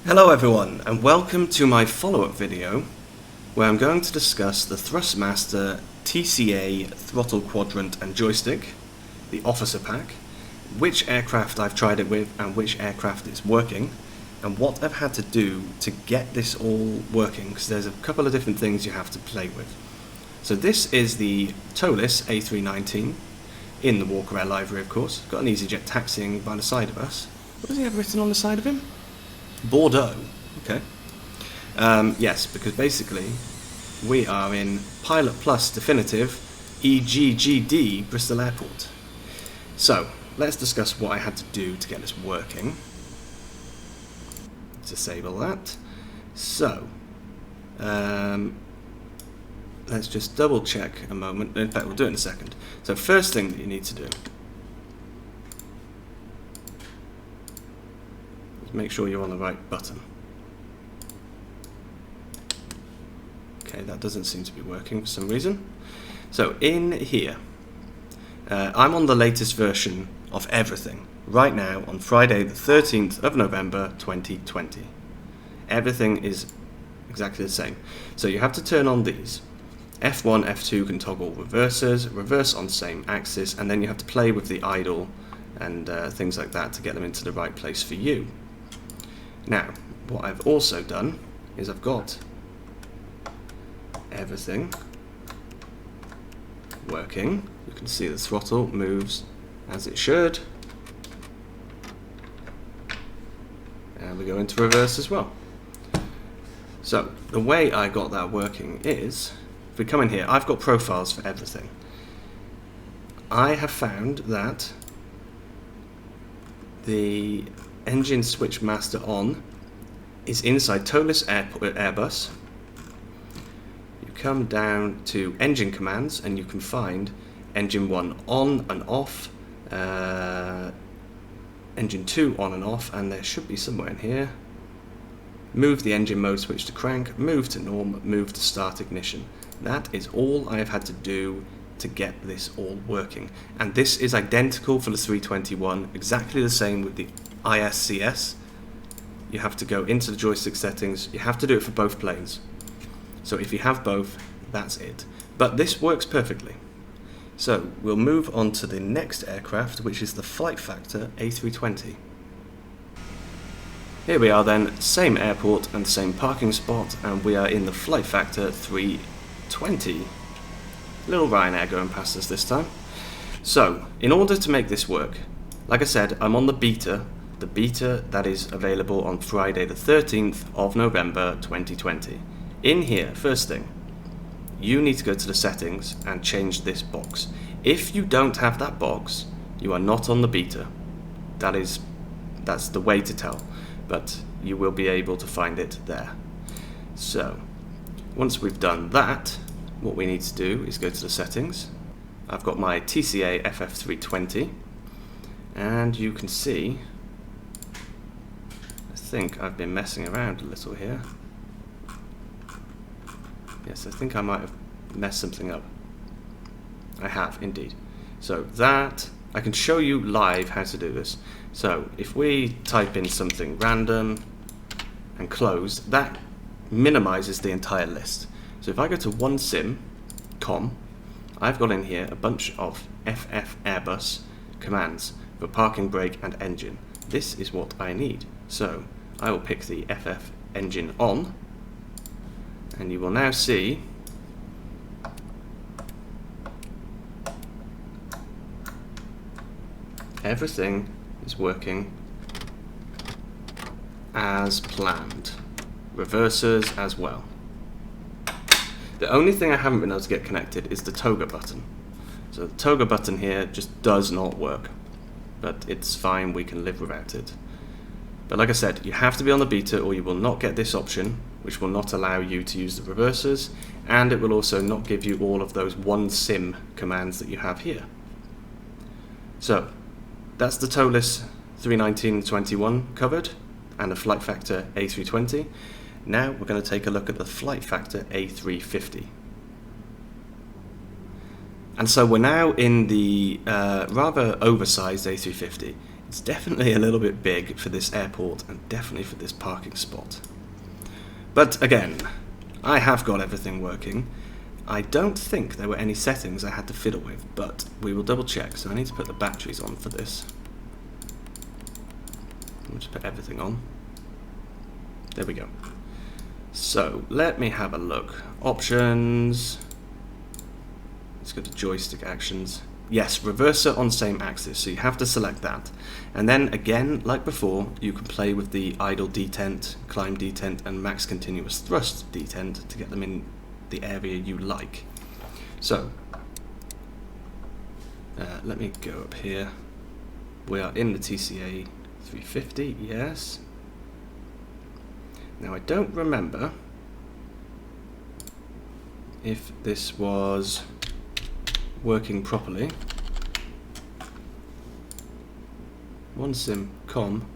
Hello everyone, and welcome to my follow-up video where I'm going to discuss the Thrustmaster TCA Throttle, Quadrant and Joystick, the officer pack, which aircraft I've tried it with and which aircraft is working, and what I've had to do to get this all working, because there's a couple of different things you have to play with. So this is the Toliss A319 in the Walker Air livery, of course. Got an EasyJet taxiing by the side of us. What does he have written on the side of him? Bordeaux. Okay. Yes, because basically we are in Pilot Plus Definitive EGGD Bristol Airport. So let's discuss what I had to do to get this working. Disable that. So let's just double check a moment. In fact, we'll do it in a second. So first thing that you need to do is make sure you're on the right button. Okay, that doesn't seem to be working for some reason. So in here, I'm on the latest version of everything right now on Friday the 13th of November 2020. Everything is exactly the same. So you have to turn on these. F1, F2 can toggle reversers, reverse on same axis, and then you have to play with the idle and things like that to get them into the right place for you. Now, what I've also done is I've got everything working. You can see the throttle moves as it should. And we go into reverse as well. So, the way I got that working is, if we come in here, I've got profiles for everything. I have found that the engine switch master on is inside Toliss Airbus. You come down to engine commands and you can find engine 1 on and off, engine 2 on and off, and there should be somewhere in here. Move the engine mode switch to crank, move to norm, move to start ignition. That is all I have had to do to get this all working. And this is identical for the 321, exactly the same with the ISCS. You have to go into the joystick settings, you have to do it for both planes. So if you have both, that's it. But this works perfectly. So we'll move on to the next aircraft, which is the FlightFactor A320. Here we are then, same airport and same parking spot, and we are in the FlightFactor 320. Little Ryanair going past us this time. So, in order to make this work, like I said, I'm on the beta that is available on Friday the 13th of November 2020. In here, first thing, you need to go to the settings and change this box. If you don't have that box, you are not on the beta. That's the way to tell, but you will be able to find it there. So, once we've done that, what we need to do is go to the settings. I've got my TCA FF320, and you can see, I think I've been messing around a little here. Yes, I think I might have messed something up. I have, indeed. So that, I can show you live how to do this. So if we type in something random and close, that minimizes the entire list. So if I go to onesim.com, I've got in here a bunch of FF Airbus commands for parking, brake and engine. This is what I need. So I will pick the FF engine on, and you will now see everything is working as planned. Reversers as well. The only thing I haven't been able to get connected is the toga button. So the toga button here just does not work, but it's fine, we can live without it. But like I said, you have to be on the beta or you will not get this option, which will not allow you to use the reversers, and it will also not give you all of those OneSim commands that you have here. So that's the Toliss 319-21 covered, and the FlightFactor A320. Now we're going to take a look at the FlightFactor A350. And so we're now in the rather oversized A350. It's definitely a little bit big for this airport and definitely for this parking spot. But again, I have got everything working. I don't think there were any settings I had to fiddle with, but we will double check. So I need to put the batteries on for this. We'll just put everything on. There we go. So let me have a look. Options. Let's go to joystick actions. Yes, reverser on same axis, so you have to select that. And then again, like before, you can play with the idle detent, climb detent, and max continuous thrust detent to get them in the area you like. So, let me go up here. We are in the TCA 350, yes. Now I don't remember if this was working properly. One sim com.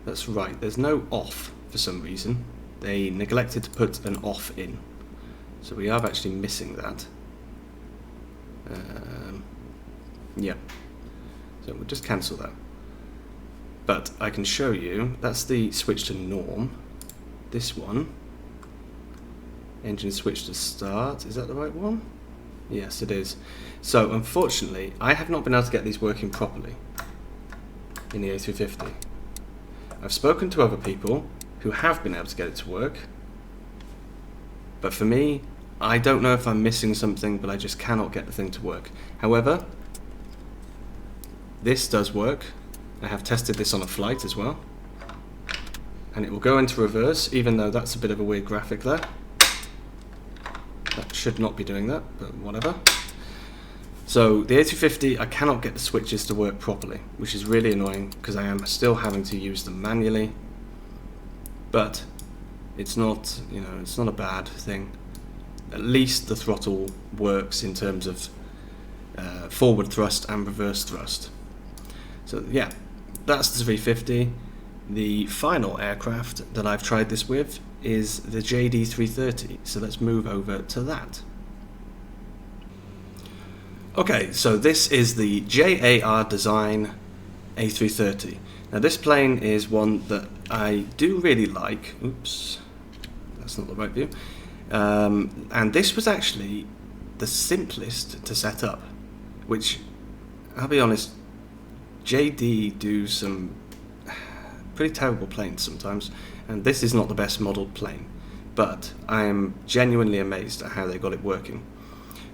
That's right, there's no off for some reason. They neglected to put an off in. So we are actually missing that. Yeah. So we'll just cancel that. But I can show you, that's the switch to norm. This one, engine switch to start, is that the right one? Yes, it is. So unfortunately, I have not been able to get these working properly in the A350. I've spoken to other people who have been able to get it to work, but for me, I don't know if I'm missing something, but I just cannot get the thing to work. However, this does work. I have tested this on a flight as well, and it will go into reverse, even though that's a bit of a weird graphic there. That should not be doing that, but whatever. So the A350, I cannot get the switches to work properly, which is really annoying because I am still having to use them manually. But it's not, it's not a bad thing. At least the throttle works in terms of forward thrust and reverse thrust. So yeah, that's the 350. The final aircraft that I've tried this with is the JD 330. So let's move over to that. Okay, so this is the JarDesign A330. Now this plane is one that I do really like. Oops, that's not the right view. And this was actually the simplest to set up, which, I'll be honest, JD do some pretty terrible planes sometimes, and this is not the best modelled plane, but I am genuinely amazed at how they got it working.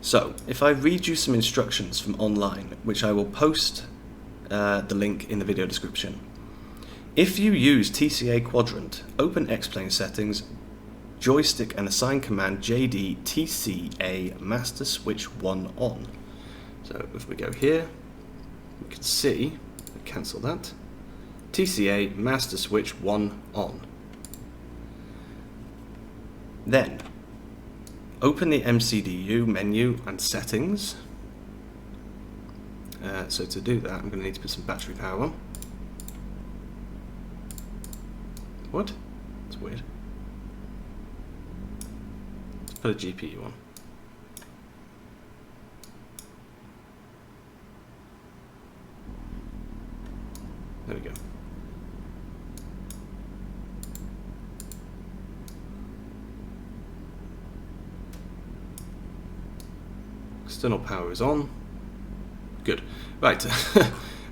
So, if I read you some instructions from online, which I will post the link in the video description. If you use TCA Quadrant, open X-Plane settings, joystick and assign command JD TCA master switch 1 on. So if we go here, we can see, cancel that, TCA master switch 1 on. Then open the MCDU menu and settings. So to do that, I'm going to need to put some battery power on. What? That's weird. Let's put a GPU on. There we go. External power is on. Good. Right,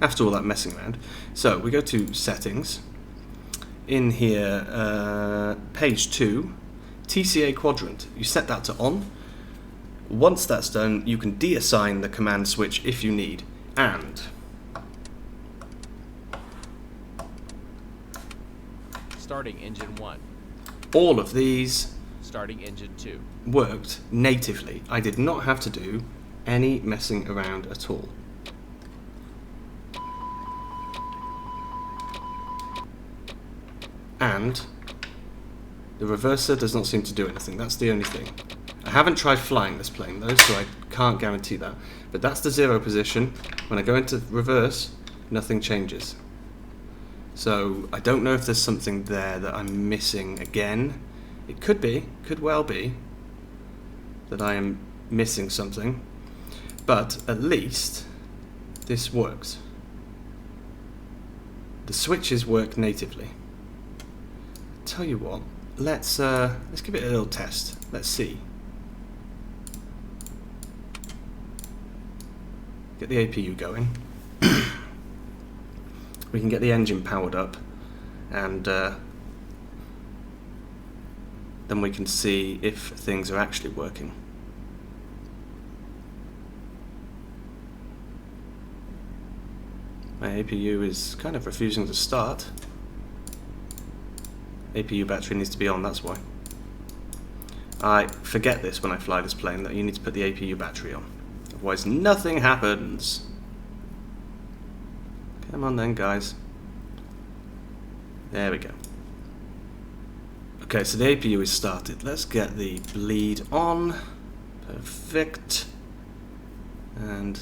after all that messing around. So we go to settings. In here, page 2, TCA Quadrant. You set that to on. Once that's done, you can deassign the command switch if you need. And starting engine 1. All of these Starting engine 2. worked natively. I did not have to do any messing around at all. And the reverser does not seem to do anything. That's the only thing. I haven't tried flying this plane though, so I can't guarantee that. But that's the 0 position. When I go into reverse, nothing changes. So I don't know if there's something there that I'm missing again. It could well be, that I am missing something, but at least this works. The switches work natively. Tell you what, let's give it a little test. Let's see. Get the APU going. We can get the engine powered up, and then we can see if things are actually working. My APU is kind of refusing to start. APU battery needs to be on, that's why. I forget this when I fly this plane, that you need to put the APU battery on. Otherwise nothing happens. Come on then, guys. There we go. Okay, so the APU is started. Let's get the bleed on. Perfect. And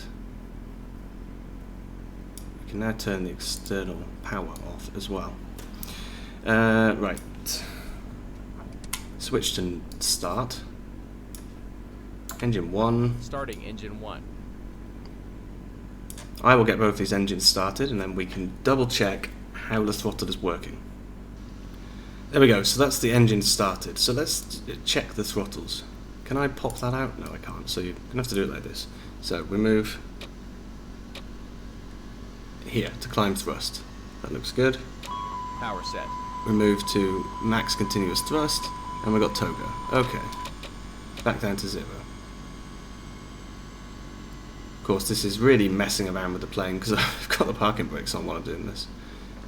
we can now turn the external power off as well. Right. Switch to start. Engine 1. Starting engine 1. I will get both these engines started, and then we can double check how the throttle is working. There we go, so that's the engine started. So let's check the throttles. Can I pop that out? No, I can't, so you're going to have to do it like this. So remove here to climb thrust. That looks good. Power set. Remove to max continuous thrust, and we've got toga. Okay. Back down to 0. Of course, this is really messing around with the plane because I've got the parking brakes on while I'm doing this.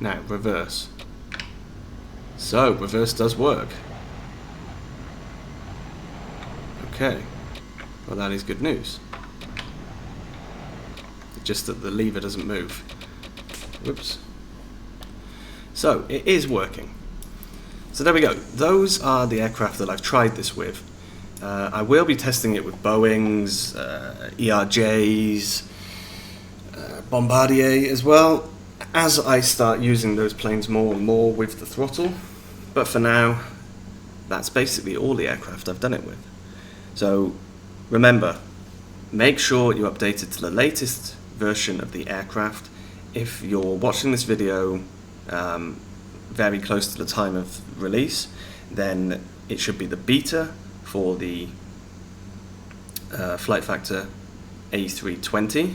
Now, reverse. So, reverse does work. Okay. Well, that is good news. Just that the lever doesn't move. Whoops. So, it is working. So there we go. Those are the aircraft that I've tried this with. I will be testing it with Boeings, ERJs, Bombardier as well, as I start using those planes more and more with the throttle. But for now, that's basically all the aircraft I've done it with. So remember, make sure you update it to the latest version of the aircraft. If you're watching this video very close to the time of release, then it should be the beta for the FlightFactor A320.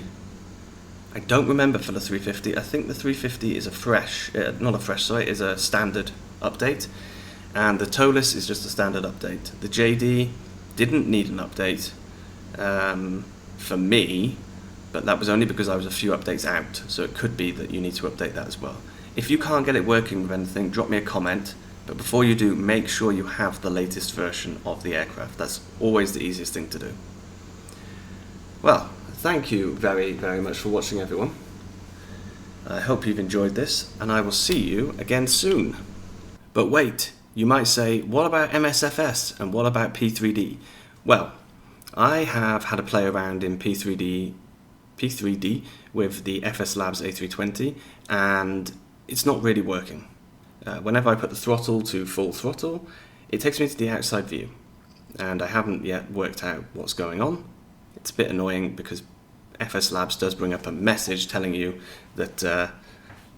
I don't remember for the 350. I think the 350 is a fresh, not a fresh, sorry, is a standard update, and the Toliss is just a standard update. The JD didn't need an update for me, but that was only because I was a few updates out, so it could be that you need to update that as well. If you can't get it working with anything, drop me a comment, but before you do, make sure you have the latest version of the aircraft. That's always the easiest thing to do. Well, thank you very, very much for watching, everyone. I hope you've enjoyed this, and I will see you again soon. But wait, you might say, what about MSFS and what about P3D? Well, I have had a play around in P3D with the FSLabs A320, and it's not really working. Whenever I put the throttle to full throttle, it takes me to the outside view, and I haven't yet worked out what's going on. It's a bit annoying because FSLabs does bring up a message telling you that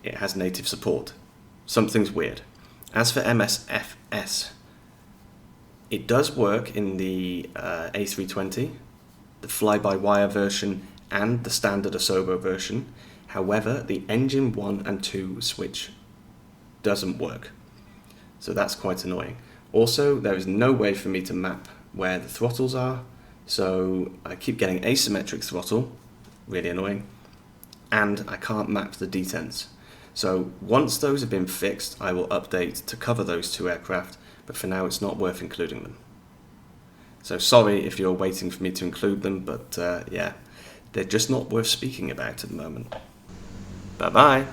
it has native support. Something's weird. As for MSFS, it does work in the A320, the FlyByWire version, and the standard Asobo version. However, the engine 1 and 2 switch doesn't work. So that's quite annoying. Also, there is no way for me to map where the throttles are, so I keep getting asymmetric throttle, really annoying, and I can't map the detents. So once those have been fixed, I will update to cover those two aircraft, but for now it's not worth including them. So sorry if you're waiting for me to include them, but yeah, they're just not worth speaking about at the moment. Bye bye.